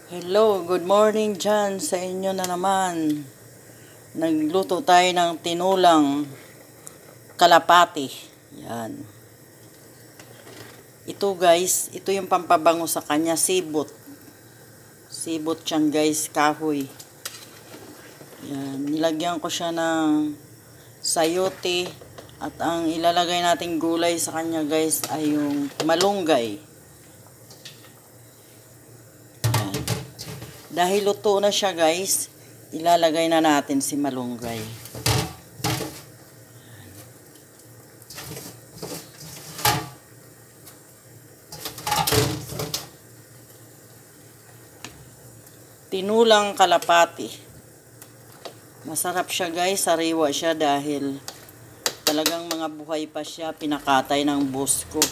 Hello, good morning dyan sa inyo na naman. Nagluto tayo ng tinulang kalapati. Yan. Ito guys, ito yung pampabango sa kanya, sibot. Sibot yan guys, kahoy. Yan, nilagyan ko siya ng sayote. At ang ilalagay nating gulay sa kanya guys ay yung malunggay. Dahil luto na siya guys, ilalagay na natin si malunggay. Tinulang kalapati. Masarap siya guys, sariwa siya dahil talagang mga buhay pa siya, pinakatay ng boss ko.